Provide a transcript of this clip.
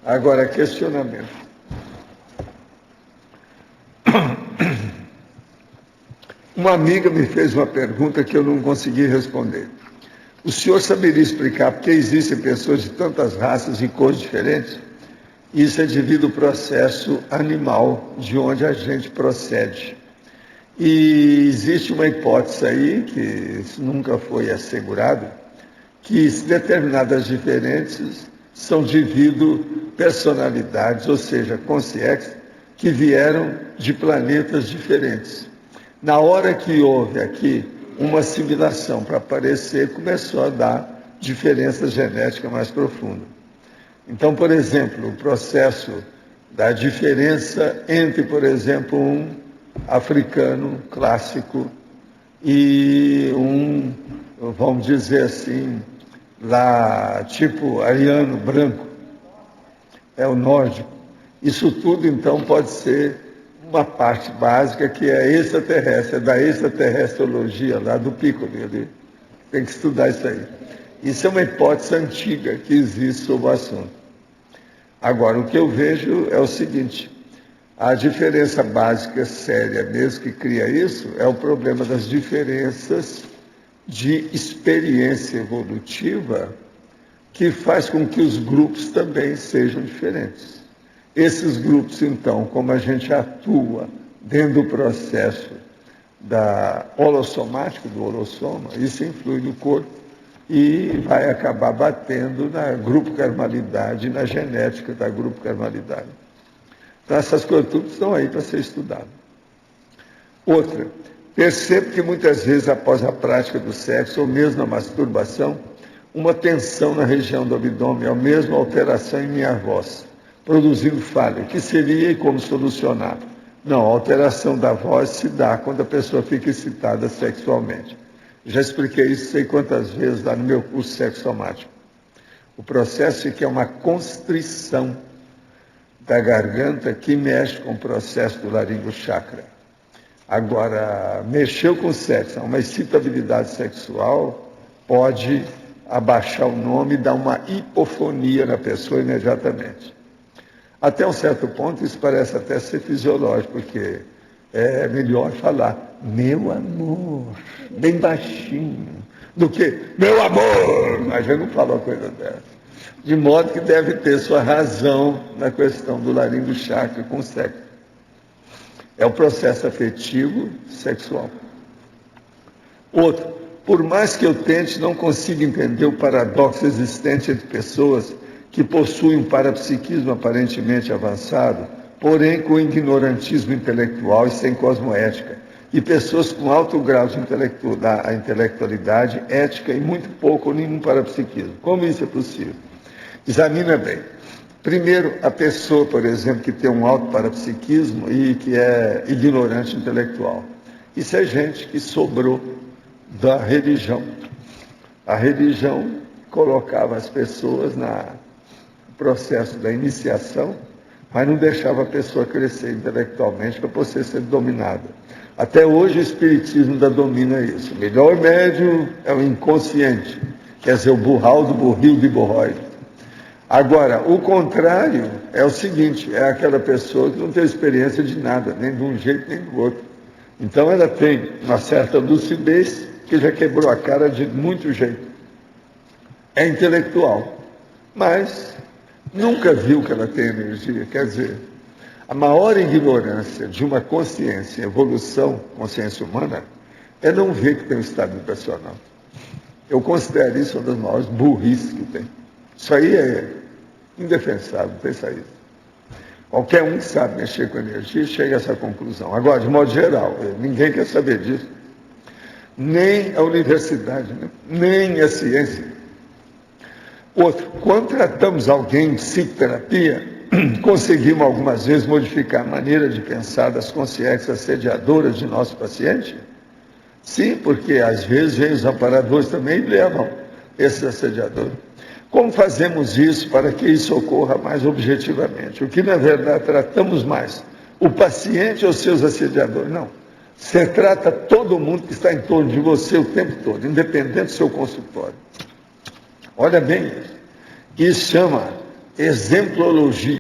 Agora, questionamento. Uma amiga me fez uma pergunta que eu não consegui responder. O senhor saberia explicar por que existem pessoas de tantas raças e cores diferentes? Isso é devido ao processo animal de onde a gente procede. E existe uma hipótese aí, que isso nunca foi assegurado, que determinadas diferenças são devido personalidades, ou seja, consciências, que vieram de planetas diferentes. Na hora que houve aqui uma assimilação para aparecer, começou a dar diferenças genéticas mais profundas. Então, por exemplo, o processo da diferença entre, por exemplo, um africano clássico e um, vamos dizer assim, lá, tipo ariano branco, é o nórdico. Isso tudo, então, pode ser uma parte básica que é extraterrestre, é da extraterrestrologia, lá do Piccoli, ali. Tem que estudar isso aí. Isso é uma hipótese antiga que existe sobre o assunto. Agora, o que eu vejo é o seguinte, a diferença básica, séria mesmo, que cria isso, é o problema das diferenças de experiência evolutiva, que faz com que os grupos também sejam diferentes. Esses grupos, então, como a gente atua dentro do processo holossomático, do holossoma, isso influi no corpo e vai acabar batendo na grupo-carmalidade, na genética da grupo-carmalidade. Então, essas coisas tudo estão aí para ser estudadas. Outra, percebo que muitas vezes após a prática do sexo, ou mesmo a masturbação, uma tensão na região do abdômen, ou mesmo alteração em minha voz, produzindo falha. O que seria e como solucionar? Não, a alteração da voz se dá quando a pessoa fica excitada sexualmente. Já expliquei isso sei quantas vezes lá no meu curso Sexo Somático. O processo é que é uma constrição da garganta que mexe com o processo do laringo chakra. Agora, mexeu com o sexo, uma excitabilidade sexual pode abaixar o nome e dar uma hipofonia na pessoa imediatamente. Até um certo ponto, isso parece até ser fisiológico, porque é melhor falar, meu amor, bem baixinho, do que, meu amor, a gente não fala uma coisa dessa. De modo que deve ter sua razão na questão do laringo chakra com o sexo. É o processo afetivo sexual. Outro, por mais que eu tente, não consigo entender o paradoxo existente entre pessoas que possuem um parapsiquismo aparentemente avançado, porém com ignorantismo intelectual e sem cosmoética, e pessoas com alto grau de intelectualidade, ética e muito pouco ou nenhum parapsiquismo. Como isso é possível? Examina bem. Primeiro, a pessoa, por exemplo, que tem um alto parapsiquismo e que é ignorante intelectual. Isso é gente que sobrou da religião. A religião colocava as pessoas no processo da iniciação, mas não deixava a pessoa crescer intelectualmente para poder ser dominada. Até hoje o espiritismo ainda domina isso. O melhor médium é o inconsciente, quer dizer, o burral do burril de borróide. Agora, o contrário é o seguinte, é aquela pessoa que não tem experiência de nada, nem de um jeito nem do outro. Então ela tem uma certa lucidez que já quebrou a cara de muito jeito. É intelectual, mas nunca viu que ela tem energia. Quer dizer, a maior ignorância de uma consciência, evolução, consciência humana, é não ver que tem um estado vibracional. Eu considero isso uma das maiores burrices que tem. Isso aí é indefensável, não tem saída. Qualquer um que sabe mexer com energia chega a essa conclusão. Agora, de modo geral, ninguém quer saber disso. Nem a universidade, né? Nem a ciência. Outro, quando tratamos alguém em psicoterapia, conseguimos algumas vezes modificar a maneira de pensar das consciências assediadoras de nosso paciente? Sim, porque às vezes vem os amparadores também e levam esses assediadores. Como fazemos isso para que isso ocorra mais objetivamente? O que, na verdade, tratamos mais? O paciente ou seus assediadores? Não. Você trata todo mundo que está em torno de você o tempo todo, independente do seu consultório. Olha bem isso. Isso chama exemplologia.